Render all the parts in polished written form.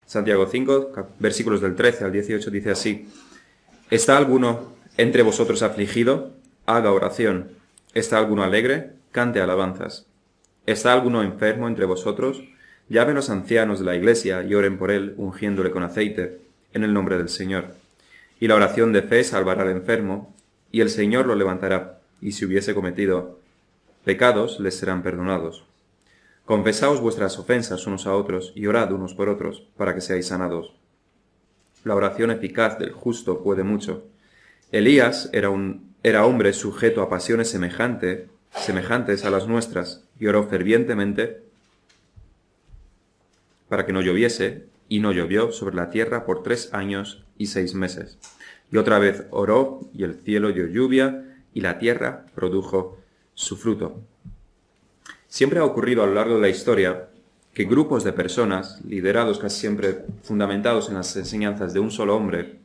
Santiago 5, versículos del 13 al 18, dice así: ¿Está alguno entre vosotros afligido? Haga oración. ¿Está alguno alegre? Cante alabanzas. ¿Está alguno enfermo entre vosotros? Llamen los ancianos de la iglesia y oren por él, ungiéndole con aceite, en el nombre del Señor. Y la oración de fe salvará al enfermo, y el Señor lo levantará, y si hubiese cometido pecados, les serán perdonados. Confesaos vuestras ofensas unos a otros, y orad unos por otros, para que seáis sanados. La oración eficaz del justo puede mucho. Elías era hombre sujeto a pasiones semejantes a las nuestras, y oró fervientemente para que no lloviese, y no llovió sobre la tierra por 3 años y 6 meses. Y otra vez oró, y el cielo dio lluvia, y la tierra produjo su fruto. Siempre ha ocurrido a lo largo de la historia que grupos de personas, liderados casi siempre fundamentados en las enseñanzas de un solo hombre,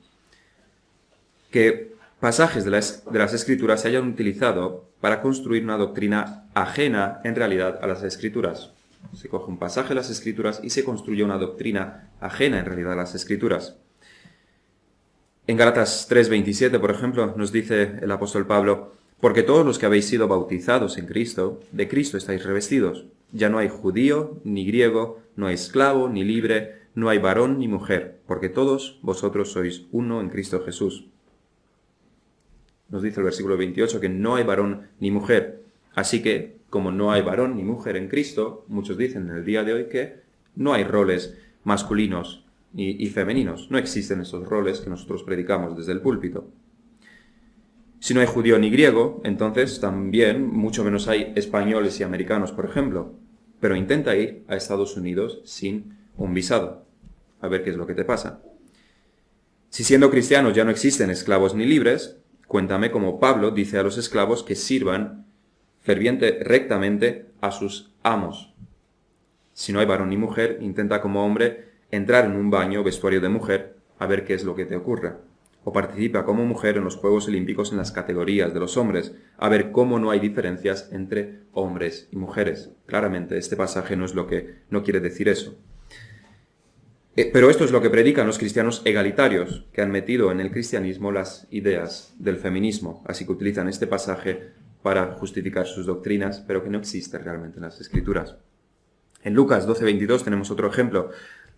que pasajes de las Escrituras se hayan utilizado para construir una doctrina ajena en realidad a las Escrituras. Se coge un pasaje de las Escrituras y se construye una doctrina ajena en realidad a las Escrituras. En Gálatas 3:27, por ejemplo, nos dice el apóstol Pablo: porque todos los que habéis sido bautizados en Cristo, de Cristo estáis revestidos. Ya no hay judío ni griego, no hay esclavo ni libre, no hay varón ni mujer, porque todos vosotros sois uno en Cristo Jesús. Nos dice el versículo 28 que no hay varón ni mujer. Así que, como no hay varón ni mujer en Cristo, muchos dicen en el día de hoy que no hay roles masculinos y femeninos. No existen esos roles que nosotros predicamos desde el púlpito. Si no hay judío ni griego, entonces también mucho menos hay españoles y americanos, por ejemplo. Pero intenta ir a Estados Unidos sin un visado. A ver qué es lo que te pasa. Si siendo cristianos ya no existen esclavos ni libres, cuéntame cómo Pablo dice a los esclavos que sirvan rectamente a sus amos. Si no hay varón ni mujer, intenta como hombre entrar en un baño, vestuario de mujer, a ver qué es lo que te ocurra. O participa como mujer en los Juegos Olímpicos en las categorías de los hombres, a ver cómo no hay diferencias entre hombres y mujeres. Claramente este pasaje no quiere decir eso. Pero esto es lo que predican los cristianos egalitarios, que han metido en el cristianismo las ideas del feminismo, así que utilizan este pasaje para justificar sus doctrinas, pero que no existe realmente en las Escrituras. En Lucas 12:22 tenemos otro ejemplo.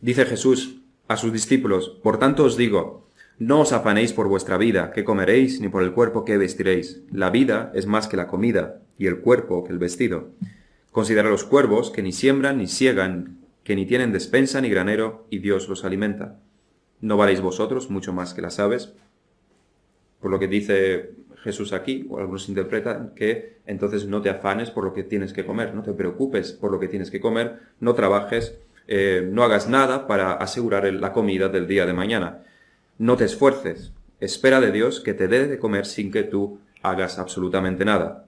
Dice Jesús a sus discípulos: por tanto os digo, no os afanéis por vuestra vida, qué comeréis, ni por el cuerpo qué vestiréis. La vida es más que la comida, y el cuerpo que el vestido. Considerad los cuervos, que ni siembran ni siegan, que ni tienen despensa ni granero, y Dios los alimenta. ¿No valéis vosotros mucho más que las aves? Por lo que dice Jesús aquí, o algunos interpretan que entonces no te afanes por lo que tienes que comer, no te preocupes por lo que tienes que comer, no trabajes, no hagas nada para asegurar la comida del día de mañana. No te esfuerces, espera de Dios que te dé de comer sin que tú hagas absolutamente nada.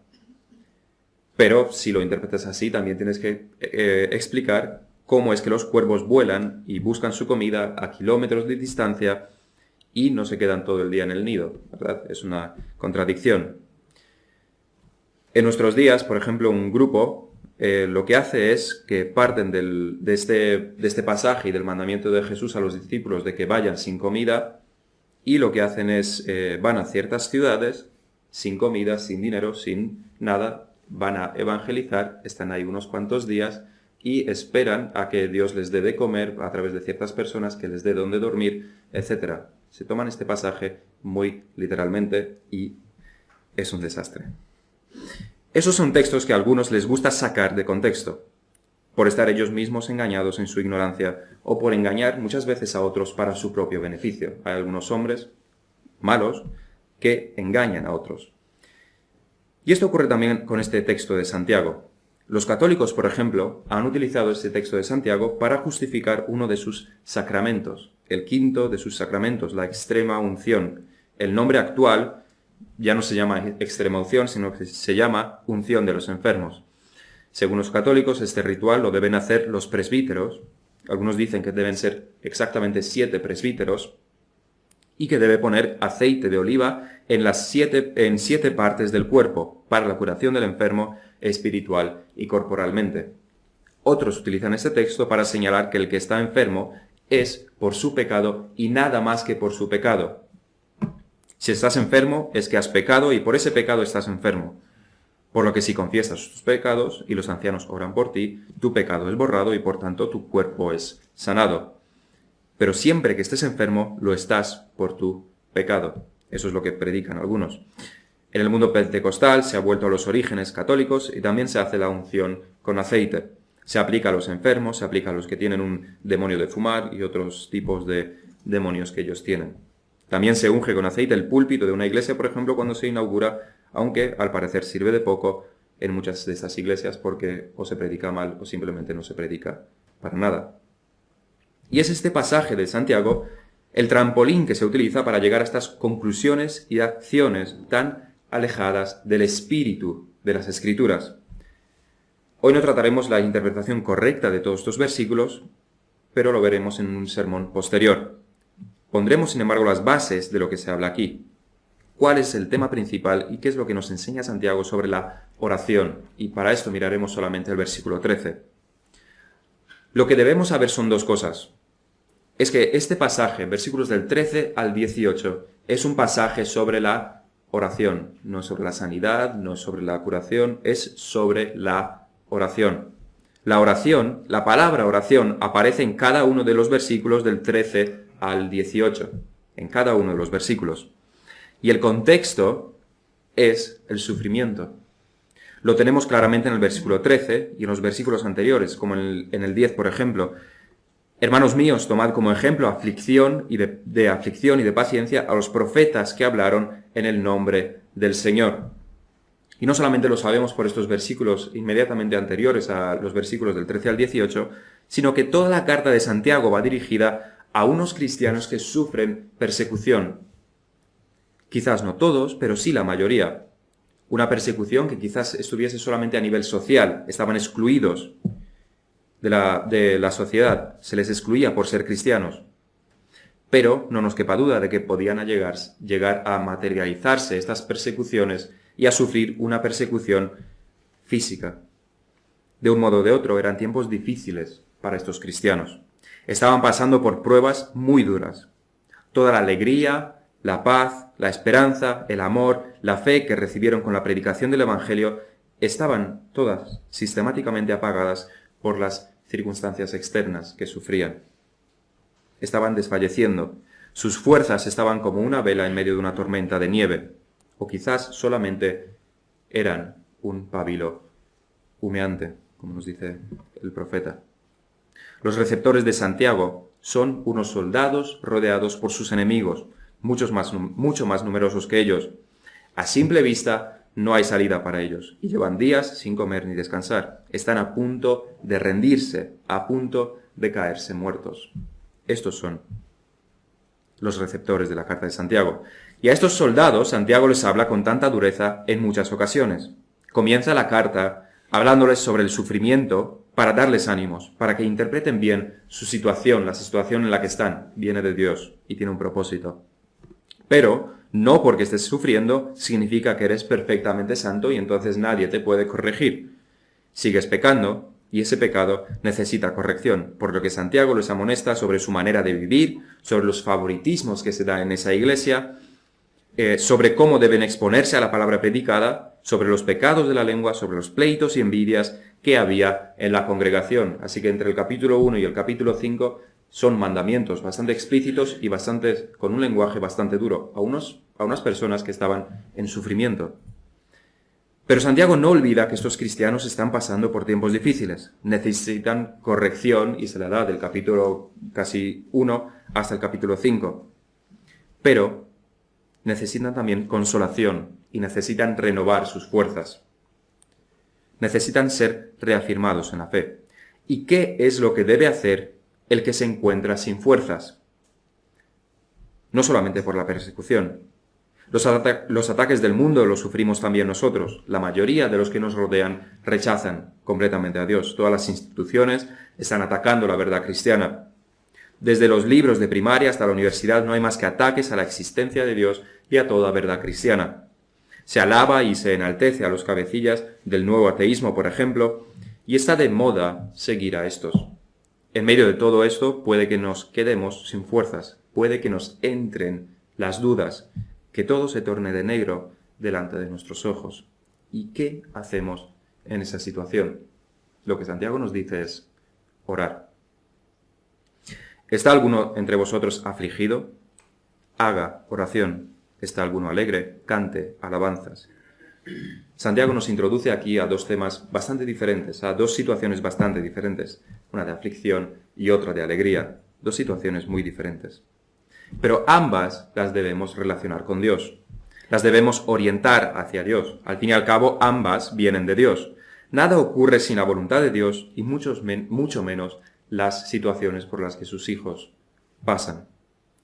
Pero si lo interpretas así, también tienes que explicar cómo es que los cuervos vuelan y buscan su comida a kilómetros de distancia y no se quedan todo el día en el nido, ¿verdad? Es una contradicción. En nuestros días, por ejemplo, un grupo lo que hace es que parten de este pasaje y del mandamiento de Jesús a los discípulos de que vayan sin comida, y lo que hacen es van a ciertas ciudades sin comida, sin dinero, sin nada, van a evangelizar, están ahí unos cuantos días y esperan a que Dios les dé de comer a través de ciertas personas, que les dé donde dormir, etc. Se toman este pasaje muy literalmente y es un desastre. Esos son textos que a algunos les gusta sacar de contexto, por estar ellos mismos engañados en su ignorancia o por engañar muchas veces a otros para su propio beneficio. Hay algunos hombres malos que engañan a otros. Y esto ocurre también con este texto de Santiago. Los católicos, por ejemplo, han utilizado este texto de Santiago para justificar uno de sus sacramentos, el quinto de sus sacramentos, la extrema unción. El nombre actual ya no se llama extrema unción, sino que se llama unción de los enfermos. Según los católicos, este ritual lo deben hacer los presbíteros. Algunos dicen que deben ser exactamente 7 presbíteros y que debe poner aceite de oliva en 7 partes del cuerpo para la curación del enfermo espiritual y corporalmente. Otros utilizan este texto para señalar que el que está enfermo es por su pecado y nada más que por su pecado. Si estás enfermo, es que has pecado y por ese pecado estás enfermo. Por lo que si confiesas tus pecados y los ancianos oran por ti, tu pecado es borrado y por tanto tu cuerpo es sanado. Pero siempre que estés enfermo, lo estás por tu pecado. Eso es lo que predican algunos. En el mundo pentecostal se ha vuelto a los orígenes católicos y también se hace la unción con aceite. Se aplica a los enfermos, se aplica a los que tienen un demonio de fumar y otros tipos de demonios que ellos tienen. También se unge con aceite el púlpito de una iglesia, por ejemplo, cuando se inaugura, aunque al parecer sirve de poco en muchas de estas iglesias porque o se predica mal o simplemente no se predica para nada. Y es este pasaje de Santiago el trampolín que se utiliza para llegar a estas conclusiones y acciones tan alejadas del espíritu de las Escrituras. Hoy no trataremos la interpretación correcta de todos estos versículos, pero lo veremos en un sermón posterior. Pondremos, sin embargo, las bases de lo que se habla aquí. ¿Cuál es el tema principal y qué es lo que nos enseña Santiago sobre la oración? Y para esto miraremos solamente el versículo 13. Lo que debemos saber son dos cosas. Es que este pasaje, versículos del 13 al 18, es un pasaje sobre la oración. No es sobre la sanidad, no es sobre la curación, es sobre la oración. La oración, la palabra oración, aparece en cada uno de los versículos del 13 al 18, en cada uno de los versículos. Y el contexto es el sufrimiento. Lo tenemos claramente en el versículo 13 y en los versículos anteriores, como en el 10, por ejemplo. Hermanos míos, tomad como ejemplo aflicción y de aflicción y de paciencia a los profetas que hablaron en el nombre del Señor. Y no solamente lo sabemos por estos versículos inmediatamente anteriores a los versículos del 13 al 18, sino que toda la carta de Santiago va dirigida a unos cristianos que sufren persecución. Quizás no todos, pero sí la mayoría. Una persecución que quizás estuviese solamente a nivel social, estaban excluidos de la sociedad, se les excluía por ser cristianos. Pero no nos quepa duda de que podían llegar a materializarse estas persecuciones y a sufrir una persecución física. De un modo o de otro, eran tiempos difíciles para estos cristianos. Estaban pasando por pruebas muy duras. Toda la alegría, la paz, la esperanza, el amor, la fe que recibieron con la predicación del Evangelio estaban todas sistemáticamente apagadas por las circunstancias externas que sufrían. Estaban desfalleciendo. Sus fuerzas estaban como una vela en medio de una tormenta de nieve. O quizás solamente eran un pabilo humeante, como nos dice el profeta. Los receptores de Santiago son unos soldados rodeados por sus enemigos, mucho más numerosos que ellos. A simple vista no hay salida para ellos, y llevan días sin comer ni descansar. Están a punto de rendirse, a punto de caerse muertos. Estos son los receptores de la carta de Santiago. Y a estos soldados Santiago les habla con tanta dureza en muchas ocasiones. Comienza la carta hablándoles sobre el sufrimiento para darles ánimos, para que interpreten bien su situación, la situación en la que están. Viene de Dios y tiene un propósito. Pero no porque estés sufriendo significa que eres perfectamente santo y entonces nadie te puede corregir. Sigues pecando y ese pecado necesita corrección, por lo que Santiago les amonesta sobre su manera de vivir, sobre los favoritismos que se da en esa iglesia, sobre cómo deben exponerse a la palabra predicada, sobre los pecados de la lengua, sobre los pleitos y envidias que había en la congregación. Así que entre el capítulo 1 y el capítulo 5 son mandamientos bastante explícitos y con un lenguaje bastante duro a unas personas que estaban en sufrimiento. Pero Santiago no olvida que estos cristianos están pasando por tiempos difíciles. Necesitan corrección y se la da del capítulo casi 1 hasta el capítulo 5. Pero necesitan también consolación y necesitan renovar sus fuerzas. Necesitan ser reafirmados en la fe. ¿Y qué es lo que debe hacer el que se encuentra sin fuerzas? No solamente por la persecución. Los ataques del mundo los sufrimos también nosotros. La mayoría de los que nos rodean rechazan completamente a Dios. Todas las instituciones están atacando la verdad cristiana. Desde los libros de primaria hasta la universidad no hay más que ataques a la existencia de Dios y a toda verdad cristiana. Se alaba y se enaltece a los cabecillas del nuevo ateísmo, por ejemplo, y está de moda seguir a estos. En medio de todo esto puede que nos quedemos sin fuerzas, puede que nos entren las dudas, que todo se torne de negro delante de nuestros ojos. ¿Y qué hacemos en esa situación? Lo que Santiago nos dice es orar. ¿Está alguno entre vosotros afligido? Haga oración. ¿Está alguno alegre? Cante alabanzas. Santiago nos introduce aquí a dos temas bastante diferentes, a dos situaciones bastante diferentes, una de aflicción y otra de alegría, dos situaciones muy diferentes. Pero ambas las debemos relacionar con Dios, las debemos orientar hacia Dios. Al fin y al cabo, ambas vienen de Dios. Nada ocurre sin la voluntad de Dios y mucho menos las situaciones por las que sus hijos pasan.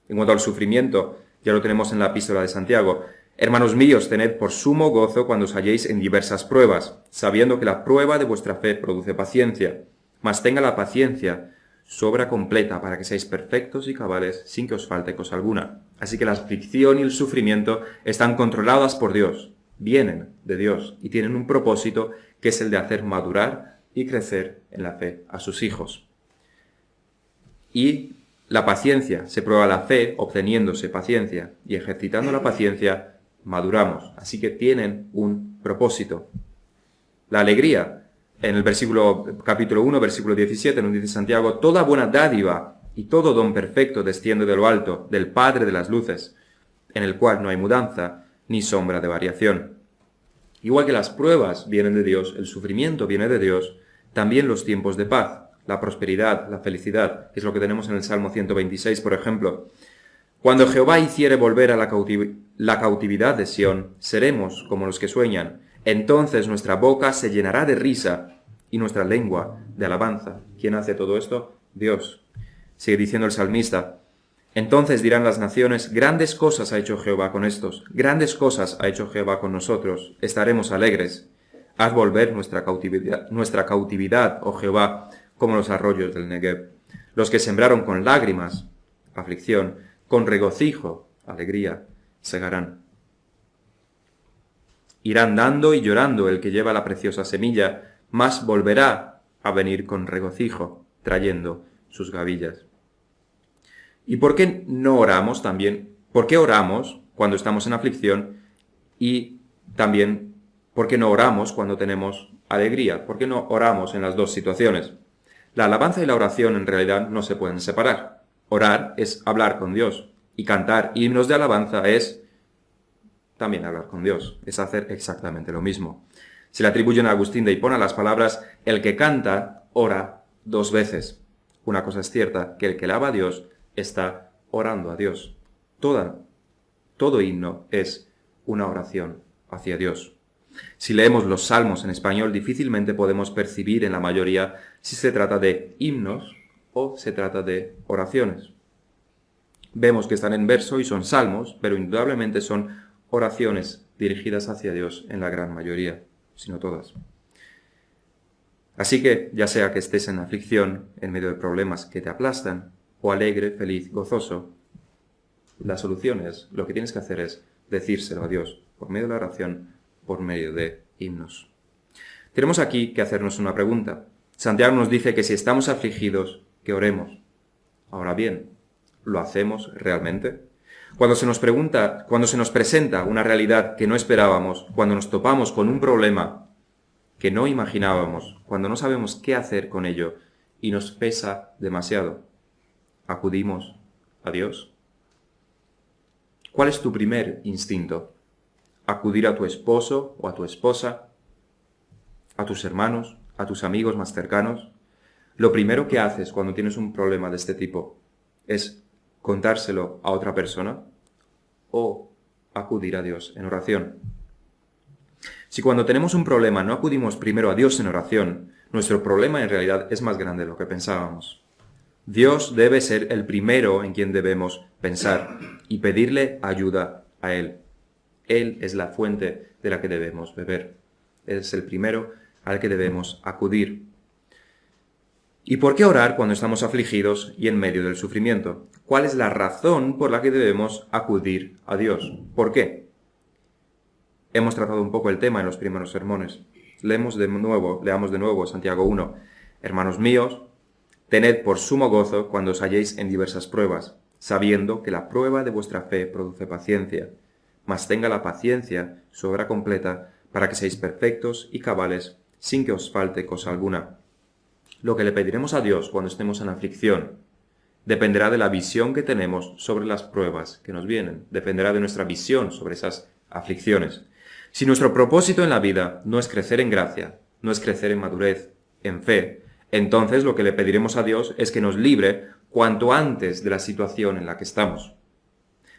En cuanto al sufrimiento, ya lo tenemos en la epístola de Santiago. Hermanos míos, tened por sumo gozo cuando os halléis en diversas pruebas, sabiendo que la prueba de vuestra fe produce paciencia. Mas tenga la paciencia su obra completa para que seáis perfectos y cabales sin que os falte cosa alguna. Así que la aflicción y el sufrimiento están controladas por Dios, vienen de Dios y tienen un propósito que es el de hacer madurar y crecer en la fe a sus hijos. Y la paciencia, se prueba la fe obteniéndose paciencia y ejercitando la paciencia maduramos, así que tienen un propósito. La alegría, en el capítulo 1, versículo 17, nos dice Santiago, toda buena dádiva y todo don perfecto desciende de lo alto, del Padre de las luces, en el cual no hay mudanza ni sombra de variación. Igual que las pruebas vienen de Dios, el sufrimiento viene de Dios, también los tiempos de paz, la prosperidad, la felicidad, que es lo que tenemos en el Salmo 126, por ejemplo. Cuando Jehová hiciere volver a la cautividad de Sión, seremos como los que sueñan. Entonces nuestra boca se llenará de risa y nuestra lengua de alabanza. ¿Quién hace todo esto? Dios. Sigue diciendo el salmista. Entonces dirán las naciones, grandes cosas ha hecho Jehová con estos, grandes cosas ha hecho Jehová con nosotros, estaremos alegres. Haz volver nuestra cautividad, oh Jehová, como los arroyos del Negev. Los que sembraron con lágrimas, aflicción, con regocijo, alegría, segarán. Irán dando y llorando el que lleva la preciosa semilla, mas volverá a venir con regocijo, trayendo sus gavillas. ¿Y por qué no oramos también? ¿Por qué oramos cuando estamos en aflicción? Y también, ¿por qué no oramos cuando tenemos alegría? ¿Por qué no oramos en las dos situaciones? La alabanza y la oración en realidad no se pueden separar. Orar es hablar con Dios y cantar himnos de alabanza es también hablar con Dios, es hacer exactamente lo mismo. Se le atribuyen a Agustín de Hipona las palabras, el que canta, ora dos veces. Una cosa es cierta, que el que alaba a Dios está orando a Dios. Todo himno es una oración hacia Dios. Si leemos los salmos en español, difícilmente podemos percibir en la mayoría si se trata de himnos o se trata de oraciones. Vemos que están en verso y son salmos, pero indudablemente son oraciones dirigidas hacia Dios en la gran mayoría, si no todas. Así que, ya sea que estés en aflicción, en medio de problemas que te aplastan, o alegre, feliz, gozoso, la solución es, lo que tienes que hacer es decírselo a Dios, por medio de la oración, por medio de himnos. Tenemos aquí que hacernos una pregunta. Santiago nos dice que si estamos afligidos, que oremos. Ahora bien, ¿lo hacemos realmente? Cuando se nos presenta una realidad que no esperábamos, cuando nos topamos con un problema que no imaginábamos, cuando no sabemos qué hacer con ello y nos pesa demasiado, ¿acudimos a Dios? ¿Cuál es tu primer instinto? ¿Acudir a tu esposo o a tu esposa? ¿A tus hermanos? ¿A tus amigos más cercanos? Lo primero que haces cuando tienes un problema de este tipo es contárselo a otra persona o acudir a Dios en oración. Si cuando tenemos un problema no acudimos primero a Dios en oración, nuestro problema en realidad es más grande de lo que pensábamos. Dios debe ser el primero en quien debemos pensar y pedirle ayuda a Él. Él es la fuente de la que debemos beber. Él es el primero al que debemos acudir. ¿Y por qué orar cuando estamos afligidos y en medio del sufrimiento? ¿Cuál es la razón por la que debemos acudir a Dios? ¿Por qué? Hemos tratado un poco el tema en los primeros sermones. Leamos de nuevo Santiago 1. Hermanos míos, Tened por sumo gozo cuando os halléis en diversas pruebas, sabiendo que la prueba de vuestra fe produce paciencia, mas tenga la paciencia su obra completa, para que seáis perfectos y cabales, sin que os falte cosa alguna. Lo que le pediremos a Dios cuando estemos en aflicción dependerá de la visión que tenemos sobre las pruebas que nos vienen, dependerá de nuestra visión sobre esas aflicciones. Si nuestro propósito en la vida no es crecer en gracia, no es crecer en madurez, en fe, entonces lo que le pediremos a Dios es que nos libre cuanto antes de la situación en la que estamos.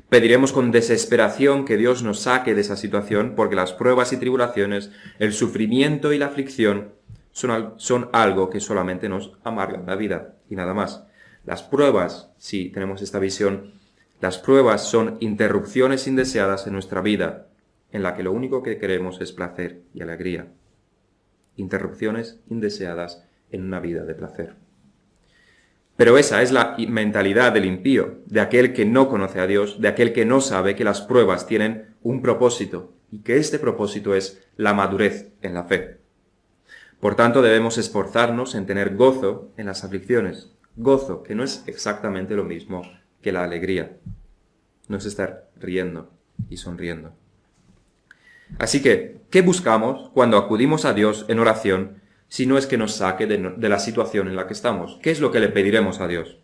Pediremos con desesperación que Dios nos saque de esa situación, porque las pruebas y tribulaciones, el sufrimiento y la aflicción son algo que solamente nos amargan la vida y nada más. Las pruebas, si tenemos esta visión, las pruebas son interrupciones indeseadas en nuestra vida, en la que lo único que queremos es placer y alegría. Interrupciones indeseadas en una vida de placer. Pero esa es la mentalidad del impío, de aquel que no conoce a Dios, de aquel que no sabe que las pruebas tienen un propósito, y que este propósito es la madurez en la fe. Por tanto, debemos esforzarnos en tener gozo en las aflicciones. Gozo, que no es exactamente lo mismo que la alegría. No es estar riendo y sonriendo. Así que, ¿qué buscamos cuando acudimos a Dios en oración si no es que nos saque de la situación en la que estamos? ¿Qué es lo que le pediremos a Dios?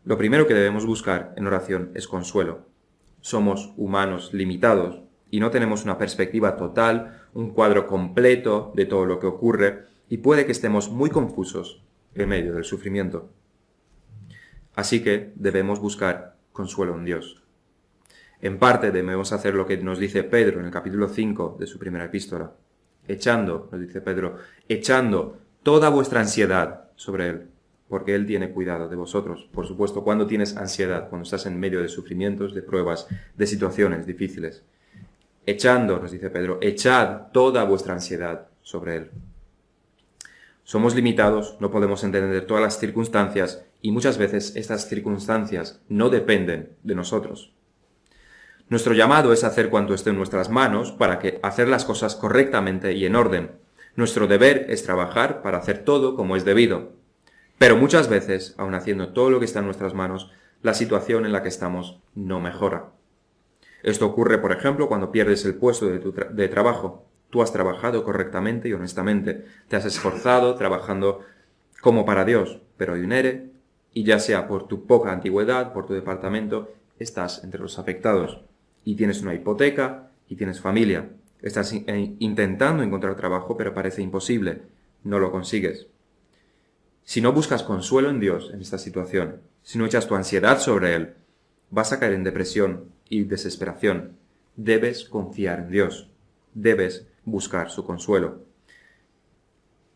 Lo primero que debemos buscar en oración es consuelo. Somos humanos limitados y no tenemos una perspectiva total, un cuadro completo de todo lo que ocurre, y puede que estemos muy confusos en medio del sufrimiento. Así que debemos buscar consuelo en Dios. En parte debemos hacer lo que nos dice Pedro en el capítulo 5 de su primera epístola. Nos dice Pedro, echando toda vuestra ansiedad sobre Él, porque Él tiene cuidado de vosotros. Por supuesto, cuando tienes ansiedad, cuando estás en medio de sufrimientos, de pruebas, de situaciones difíciles. Nos dice Pedro, echad toda vuestra ansiedad sobre Él. Somos limitados, no podemos entender todas las circunstancias y muchas veces estas circunstancias no dependen de nosotros. Nuestro llamado es hacer cuanto esté en nuestras manos para hacer las cosas correctamente y en orden. Nuestro deber es trabajar para hacer todo como es debido. Pero muchas veces, aun haciendo todo lo que está en nuestras manos, la situación en la que estamos no mejora. Esto ocurre, por ejemplo, cuando pierdes el puesto de trabajo. Tú has trabajado correctamente y honestamente, te has esforzado trabajando como para Dios, pero hay un ERE, y ya sea por tu poca antigüedad, por tu departamento, estás entre los afectados. Y tienes una hipoteca y tienes familia. Estás intentando encontrar trabajo, pero parece imposible. No lo consigues. Si no buscas consuelo en Dios en esta situación, si no echas tu ansiedad sobre Él, vas a caer en depresión y desesperación. Debes confiar en Dios. Debes buscar su consuelo.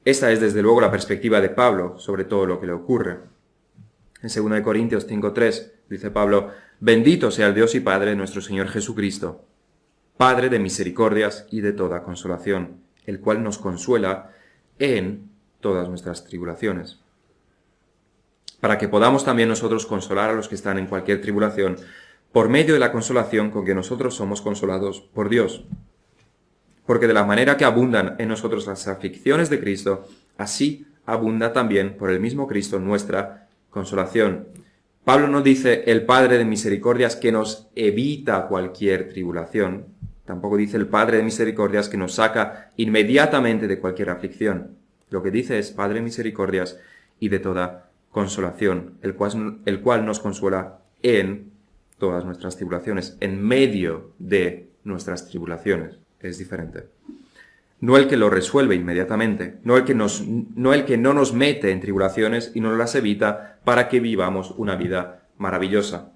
Esta es desde luego la perspectiva de Pablo sobre todo lo que le ocurre. En 2 Corintios 5:3 dice Pablo, bendito sea el Dios y Padre de nuestro Señor Jesucristo, Padre de misericordias y de toda consolación, el cual nos consuela en todas nuestras tribulaciones, para que podamos también nosotros consolar a los que están en cualquier tribulación, por medio de la consolación con que nosotros somos consolados por Dios. Porque de la manera que abundan en nosotros las aflicciones de Cristo, así abunda también por el mismo Cristo nuestra consolación. Pablo no dice el Padre de misericordias que nos evita cualquier tribulación. Tampoco dice el Padre de misericordias que nos saca inmediatamente de cualquier aflicción. Lo que dice es Padre de misericordias y de toda consolación, el cual nos consuela en todas nuestras tribulaciones, en medio de nuestras tribulaciones. Es diferente. No el que lo resuelve inmediatamente, no el que no nos mete en tribulaciones y nos las evita para que vivamos una vida maravillosa.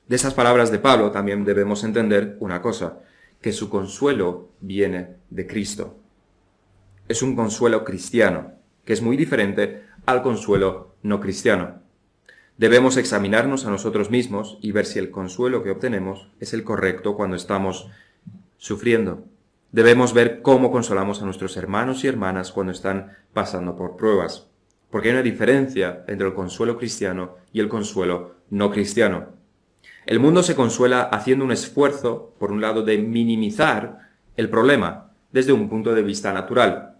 De esas palabras de Pablo también debemos entender una cosa, que su consuelo viene de Cristo. Es un consuelo cristiano, que es muy diferente al consuelo no cristiano. Debemos examinarnos a nosotros mismos y ver si el consuelo que obtenemos es el correcto cuando estamos sufriendo. Debemos ver cómo consolamos a nuestros hermanos y hermanas cuando están pasando por pruebas, porque hay una diferencia entre el consuelo cristiano y el consuelo no cristiano. El mundo se consuela haciendo un esfuerzo, por un lado, de minimizar el problema desde un punto de vista natural.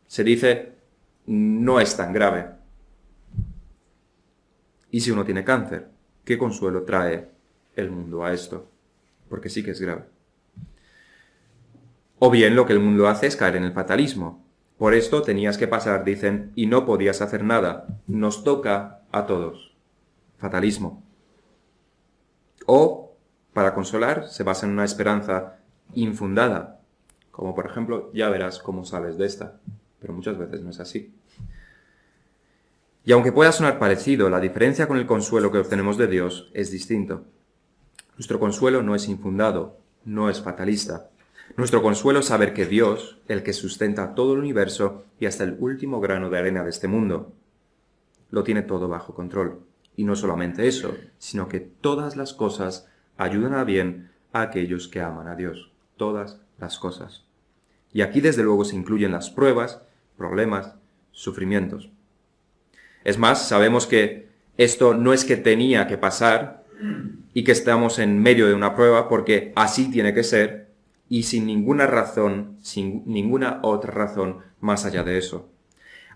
Se dice, no es tan grave. ¿Y si uno tiene cáncer? ¿Qué consuelo trae el mundo a esto? Porque sí que es grave. O bien lo que el mundo hace es caer en el fatalismo. Por esto tenías que pasar, dicen, y no podías hacer nada. Nos toca a todos. Fatalismo. O, para consolar, se basa en una esperanza infundada. Como por ejemplo, ya verás cómo sales de esta. Pero muchas veces no es así. Y aunque pueda sonar parecido, la diferencia con el consuelo que obtenemos de Dios es distinto. Nuestro consuelo no es infundado, no es fatalista. Nuestro consuelo es saber que Dios, el que sustenta todo el universo y hasta el último grano de arena de este mundo, lo tiene todo bajo control. Y no solamente eso, sino que todas las cosas ayudan a bien a aquellos que aman a Dios. Todas las cosas. Y aquí desde luego se incluyen las pruebas, problemas, sufrimientos. Es más, sabemos que esto no es que tenía que pasar y que estamos en medio de una prueba porque así tiene que ser y sin ninguna razón, sin ninguna otra razón más allá de eso.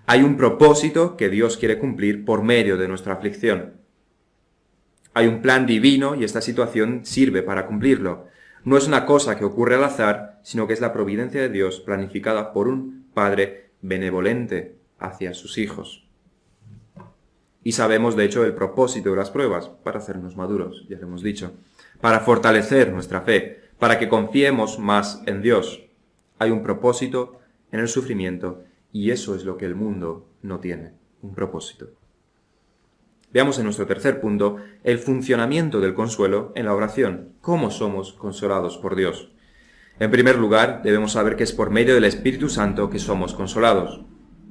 Hay un propósito que Dios quiere cumplir por medio de nuestra aflicción. Hay un plan divino y esta situación sirve para cumplirlo. No es una cosa que ocurre al azar, sino que es la providencia de Dios planificada por un Padre benevolente hacia sus hijos. Y sabemos, de hecho, el propósito de las pruebas, para hacernos maduros, ya lo hemos dicho, para fortalecer nuestra fe, para que confiemos más en Dios. Hay un propósito en el sufrimiento y eso es lo que el mundo no tiene, un propósito. Veamos en nuestro tercer punto el funcionamiento del consuelo en la oración. ¿Cómo somos consolados por Dios? En primer lugar, debemos saber que es por medio del Espíritu Santo que somos consolados.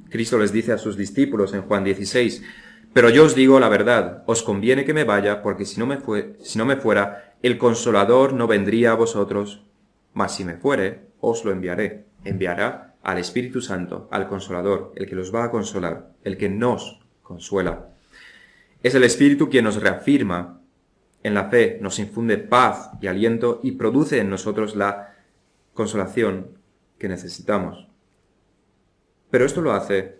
Cristo les dice a sus discípulos en Juan 16, «Pero yo os digo la verdad, os conviene que me vaya, porque si no me fuera, el Consolador no vendría a vosotros, mas si me fuere, os lo enviaré». Enviará al Espíritu Santo, al Consolador, el que los va a consolar, el que nos consuela. Es el Espíritu quien nos reafirma en la fe, nos infunde paz y aliento y produce en nosotros la consolación que necesitamos. Pero esto lo hace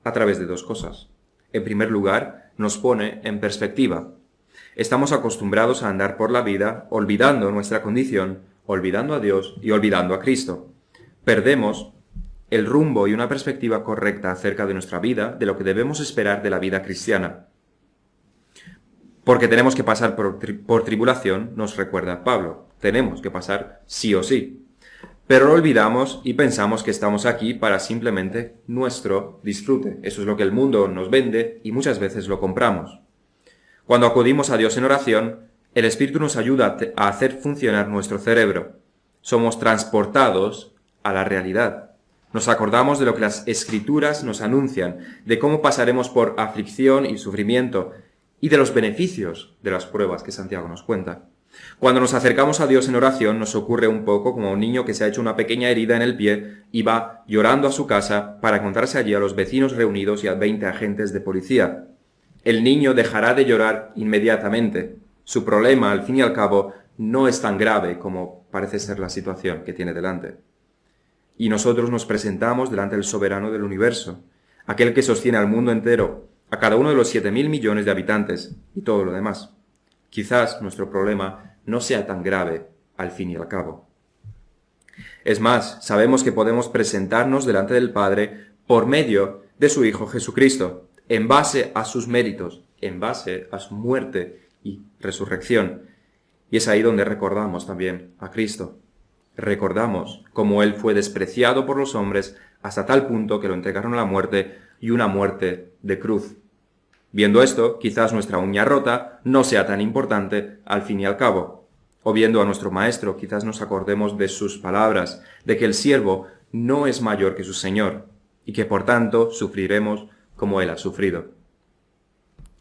a través de dos cosas. En primer lugar, nos pone en perspectiva. Estamos acostumbrados a andar por la vida olvidando nuestra condición, olvidando a Dios y olvidando a Cristo. Perdemos el rumbo y una perspectiva correcta acerca de nuestra vida, de lo que debemos esperar de la vida cristiana. Porque tenemos que pasar por tribulación, nos recuerda Pablo. Tenemos que pasar sí o sí. Pero lo olvidamos y pensamos que estamos aquí para simplemente nuestro disfrute. Eso es lo que el mundo nos vende y muchas veces lo compramos. Cuando acudimos a Dios en oración, el Espíritu nos ayuda a hacer funcionar nuestro cerebro. Somos transportados a la realidad. Nos acordamos de lo que las Escrituras nos anuncian, de cómo pasaremos por aflicción y sufrimiento y de los beneficios de las pruebas que Santiago nos cuenta. Cuando nos acercamos a Dios en oración nos ocurre un poco como a un niño que se ha hecho una pequeña herida en el pie y va llorando a su casa para contarse allí a los vecinos reunidos y a 20 agentes de policía. El niño dejará de llorar inmediatamente. Su problema, al fin y al cabo, no es tan grave como parece ser la situación que tiene delante. Y nosotros nos presentamos delante del soberano del universo, aquel que sostiene al mundo entero, a cada uno de los 7.000 millones de habitantes y todo lo demás. Quizás nuestro problema no sea tan grave al fin y al cabo. Es más, sabemos que podemos presentarnos delante del Padre por medio de su Hijo Jesucristo, en base a sus méritos, en base a su muerte y resurrección. Y es ahí donde recordamos también a Cristo. Recordamos cómo Él fue despreciado por los hombres hasta tal punto que lo entregaron a la muerte y una muerte de cruz. Viendo esto, quizás nuestra uña rota no sea tan importante al fin y al cabo. O viendo a nuestro Maestro, quizás nos acordemos de sus palabras, de que el siervo no es mayor que su Señor, y que por tanto sufriremos como Él ha sufrido.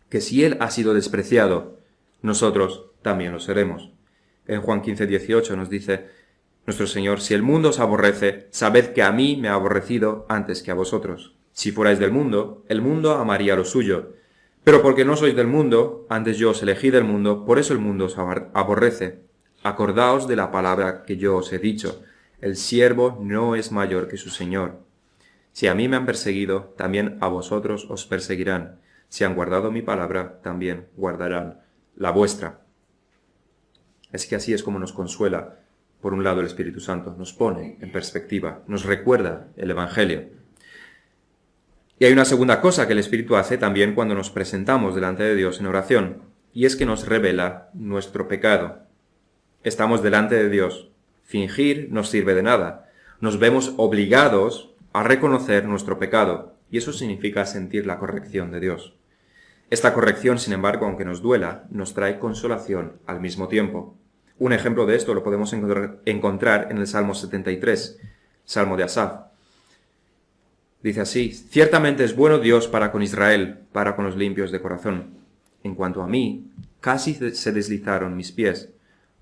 Que si Él ha sido despreciado, nosotros también lo seremos. En Juan 15:18 nos dice nuestro Señor, si el mundo os aborrece, sabed que a mí me ha aborrecido antes que a vosotros. Si fuerais del mundo, el mundo amaría lo suyo. Pero porque no sois del mundo, antes yo os elegí del mundo, por eso el mundo os aborrece. Acordaos de la palabra que yo os he dicho. El siervo no es mayor que su Señor. Si a mí me han perseguido, también a vosotros os perseguirán. Si han guardado mi palabra, también guardarán la vuestra. Es que así es como nos consuela, por un lado, el Espíritu Santo. Nos pone en perspectiva, nos recuerda el Evangelio. Y hay una segunda cosa que el Espíritu hace también cuando nos presentamos delante de Dios en oración, y es que nos revela nuestro pecado. Estamos delante de Dios. Fingir no sirve de nada. Nos vemos obligados a reconocer nuestro pecado, y eso significa sentir la corrección de Dios. Esta corrección, sin embargo, aunque nos duela, nos trae consolación al mismo tiempo. Un ejemplo de esto lo podemos encontrar en el Salmo 73, Salmo de Asaf. Dice así: «Ciertamente es bueno Dios para con Israel, para con los limpios de corazón. En cuanto a mí, casi se deslizaron mis pies.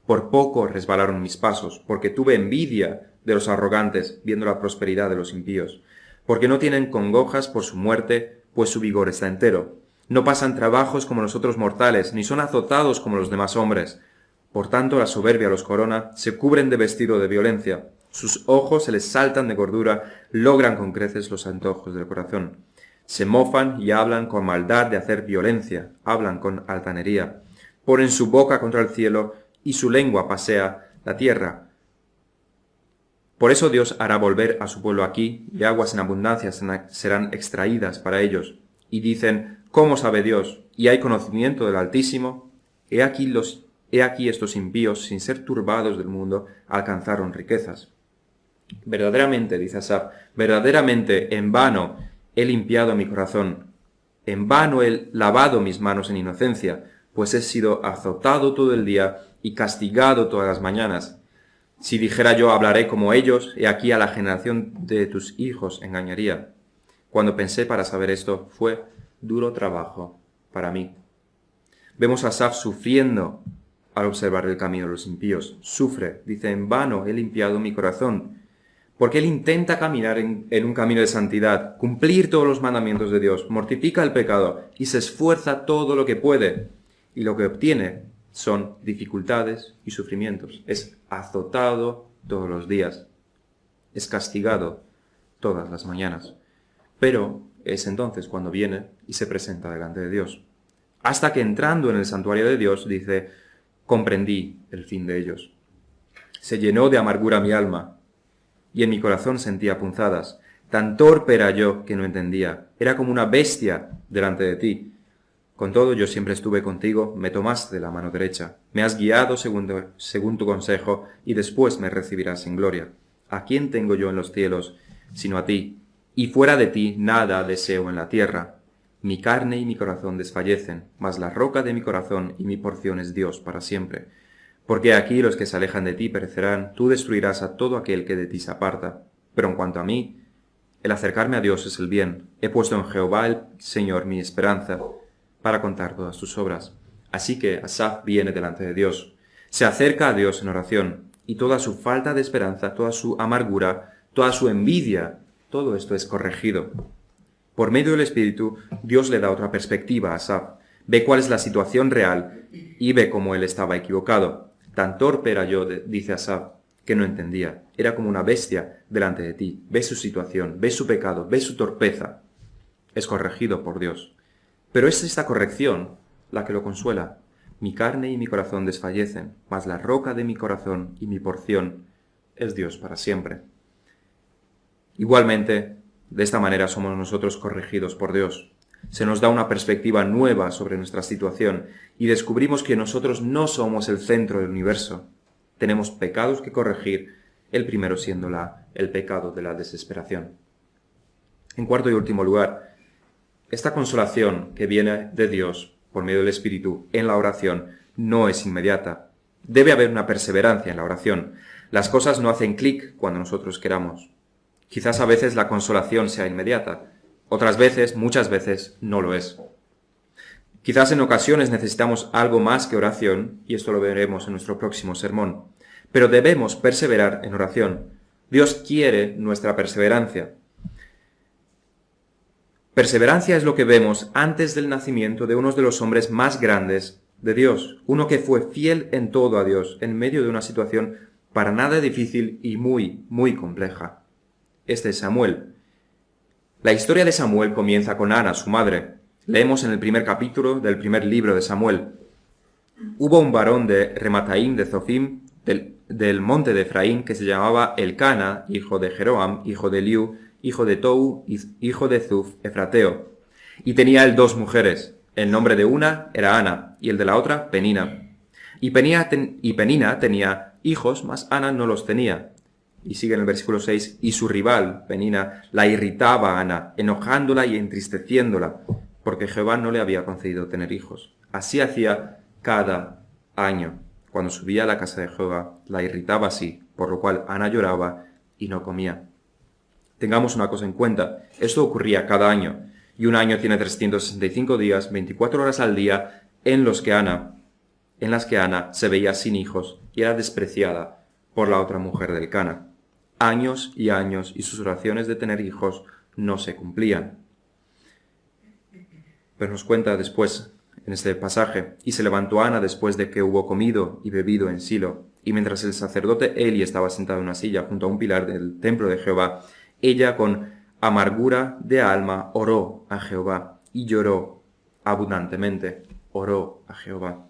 Por poco resbalaron mis pasos, porque tuve envidia de los arrogantes, viendo la prosperidad de los impíos. Porque no tienen congojas por su muerte, pues su vigor está entero. No pasan trabajos como los otros mortales, ni son azotados como los demás hombres. Por tanto, la soberbia los corona, se cubren de vestido de violencia. Sus ojos se les saltan de gordura, logran con creces los antojos del corazón. Se mofan y hablan con maldad de hacer violencia, hablan con altanería. Ponen su boca contra el cielo y su lengua pasea la tierra. Por eso Dios hará volver a su pueblo aquí, y aguas en abundancia serán extraídas para ellos. Y dicen: ¿cómo sabe Dios? ¿Y hay conocimiento del Altísimo? He aquí estos impíos, sin ser turbados del mundo, alcanzaron riquezas. Verdaderamente, dice Asaf, verdaderamente en vano he limpiado mi corazón, en vano he lavado mis manos en inocencia, pues he sido azotado todo el día y castigado todas las mañanas. Si dijera yo hablaré como ellos, he aquí a la generación de tus hijos engañaría. Cuando pensé para saber esto, fue duro trabajo para mí». Vemos a Asaf sufriendo al observar el camino de los impíos. Sufre, dice: en vano he limpiado mi corazón. Porque él intenta caminar en un camino de santidad, cumplir todos los mandamientos de Dios, mortifica el pecado y se esfuerza todo lo que puede. Y lo que obtiene son dificultades y sufrimientos. Es azotado todos los días. Es castigado todas las mañanas. Pero es entonces cuando viene y se presenta delante de Dios. Hasta que entrando en el santuario de Dios dice: comprendí el fin de ellos. Se llenó de amargura mi alma, y en mi corazón sentía punzadas. Tan torpe era yo que no entendía. Era como una bestia delante de ti. Con todo, yo siempre estuve contigo, me tomaste de la mano derecha. Me has guiado según tu consejo, y después me recibirás en gloria. ¿A quién tengo yo en los cielos, sino a ti? Y fuera de ti nada deseo en la tierra. Mi carne y mi corazón desfallecen, mas la roca de mi corazón y mi porción es Dios para siempre. Porque aquí los que se alejan de ti perecerán, tú destruirás a todo aquel que de ti se aparta. Pero en cuanto a mí, el acercarme a Dios es el bien. He puesto en Jehová el Señor mi esperanza, para contar todas tus obras. Así que Asaf viene delante de Dios, se acerca a Dios en oración, y toda su falta de esperanza, toda su amargura, toda su envidia, todo esto es corregido. Por medio del Espíritu, Dios le da otra perspectiva a Asaf, ve cuál es la situación real y ve cómo él estaba equivocado. Tan torpe era yo, dice Asaf, que no entendía. Era como una bestia delante de ti. Ve su situación, ve su pecado, ve su torpeza. Es corregido por Dios. Pero es esta corrección la que lo consuela. Mi carne y mi corazón desfallecen, mas la roca de mi corazón y mi porción es Dios para siempre. Igualmente, de esta manera somos nosotros corregidos por Dios. Se nos da una perspectiva nueva sobre nuestra situación y descubrimos que nosotros no somos el centro del universo. Tenemos pecados que corregir, el primero siendo el pecado de la desesperación. En cuarto y último lugar, esta consolación que viene de Dios por medio del Espíritu en la oración no es inmediata. Debe haber una perseverancia en la oración. Las cosas no hacen clic cuando nosotros queramos. Quizás a veces la consolación sea inmediata. Otras veces, muchas veces, no lo es. Quizás en ocasiones necesitamos algo más que oración, y esto lo veremos en nuestro próximo sermón. Pero debemos perseverar en oración. Dios quiere nuestra perseverancia. Perseverancia es lo que vemos antes del nacimiento de uno de los hombres más grandes de Dios, uno que fue fiel en todo a Dios, en medio de una situación para nada difícil y muy, muy compleja. Este es Samuel. La historia de Samuel comienza con Ana, su madre. Leemos en el primer capítulo del primer libro de Samuel. Hubo un varón de Remataim de Zofim, del monte de Efraín, que se llamaba Elcana, hijo de Jeroam, hijo de Eliú, hijo de Tou, hijo de Zuf, efrateo. Y tenía él 2 mujeres. El nombre de una era Ana, y el de la otra Penina. Y Penina tenía hijos, mas Ana no los tenía. Y sigue en el versículo 6, y su rival, Penina, la irritaba a Ana, enojándola y entristeciéndola, porque Jehová no le había concedido tener hijos. Así hacía cada año. Cuando subía a la casa de Jehová, la irritaba así, por lo cual Ana lloraba y no comía. Tengamos una cosa en cuenta, esto ocurría cada año, y un año tiene 365 días, 24 horas al día, en las que Ana se veía sin hijos y era despreciada por la otra mujer del Cana. Años, y sus oraciones de tener hijos no se cumplían. Pero nos cuenta después, en este pasaje, y se levantó Ana después de que hubo comido y bebido en Silo, y mientras el sacerdote Eli estaba sentado en una silla junto a un pilar del templo de Jehová, ella con amargura de alma oró a Jehová, y lloró abundantemente, oró a Jehová.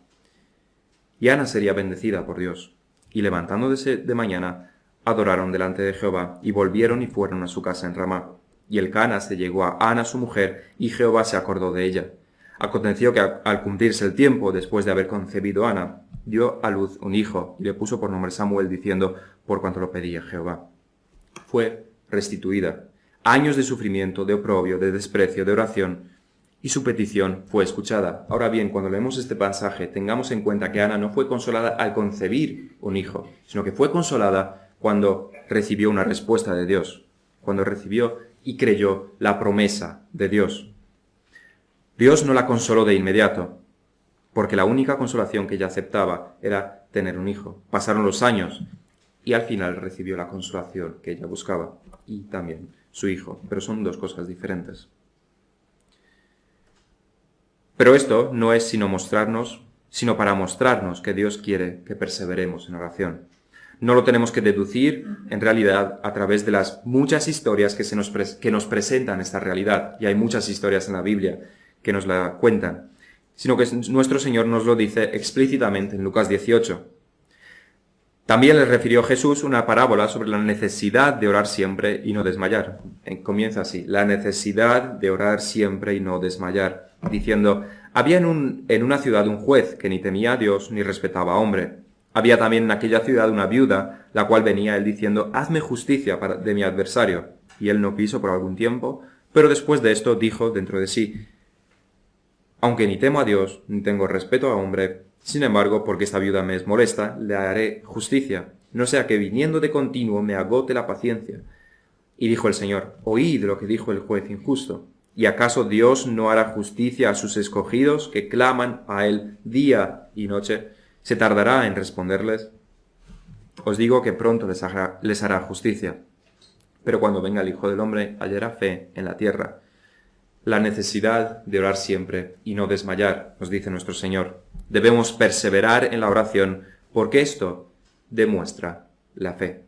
Y Ana sería bendecida por Dios, y levantándose de mañana, adoraron delante de Jehová, y volvieron y fueron a su casa en Ramá. Y Elcana se llegó a Ana su mujer, y Jehová se acordó de ella. Aconteció que al cumplirse el tiempo, después de haber concebido Ana, dio a luz un hijo, y le puso por nombre Samuel, diciendo, por cuanto lo pedía Jehová. Fue restituida. Años de sufrimiento, de oprobio, de desprecio, de oración, y su petición fue escuchada. Ahora bien, cuando leemos este pasaje, tengamos en cuenta que Ana no fue consolada al concebir un hijo, sino que fue consolada cuando recibió una respuesta de Dios, cuando recibió y creyó la promesa de Dios. Dios no la consoló de inmediato, porque la única consolación que ella aceptaba era tener un hijo. Pasaron los años y al final recibió la consolación que ella buscaba, y también su hijo, pero son 2 cosas diferentes. Pero esto no es sino para mostrarnos que Dios quiere que perseveremos en oración. No lo tenemos que deducir, en realidad, a través de las muchas historias que nos presentan esta realidad, y hay muchas historias en la Biblia que nos la cuentan, sino que nuestro Señor nos lo dice explícitamente en Lucas 18. También le refirió Jesús una parábola sobre la necesidad de orar siempre y no desmayar. Comienza así, la necesidad de orar siempre y no desmayar, diciendo, había en una ciudad un juez que ni temía a Dios ni respetaba a hombre. Había también en aquella ciudad una viuda, la cual venía a él diciendo, hazme justicia de mi adversario. Y él no quiso por algún tiempo, pero después de esto dijo dentro de sí, aunque ni temo a Dios, ni tengo respeto a hombre, sin embargo, porque esta viuda me es molesta, le haré justicia, no sea que viniendo de continuo me agote la paciencia. Y dijo el Señor, oíd lo que dijo el juez injusto. ¿Y acaso Dios no hará justicia a sus escogidos que claman a él día y noche? ¿Se tardará en responderles? Os digo que pronto les hará justicia. Pero cuando venga el Hijo del Hombre, hallará fe en la tierra. La necesidad de orar siempre y no desmayar, nos dice nuestro Señor. Debemos perseverar en la oración, porque esto demuestra la fe.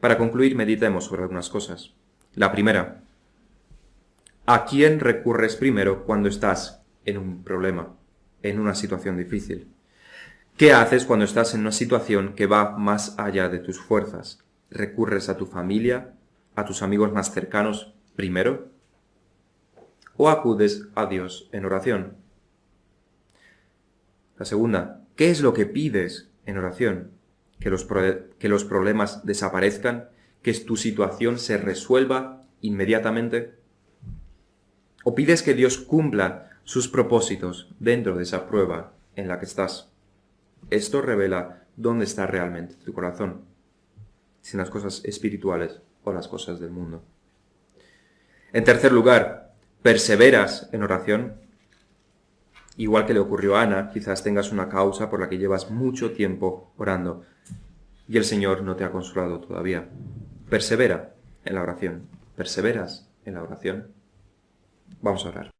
Para concluir, meditemos sobre algunas cosas. La primera, ¿a quién recurres primero cuando estás en un problema, en una situación difícil? ¿Qué haces cuando estás en una situación que va más allá de tus fuerzas? ¿Recurres a tu familia, a tus amigos más cercanos primero? ¿O acudes a Dios en oración? La segunda, ¿qué es lo que pides en oración? ¿Que los problemas desaparezcan? ¿Que tu situación se resuelva inmediatamente? ¿O pides que Dios cumpla sus propósitos dentro de esa prueba en la que estás? Esto revela dónde está realmente tu corazón, si en las cosas espirituales o las cosas del mundo. En tercer lugar, ¿perseveras en oración? Igual que le ocurrió a Ana, quizás tengas una causa por la que llevas mucho tiempo orando y el Señor no te ha consolado todavía. Persevera en la oración. ¿Perseveras en la oración? Vamos a orar.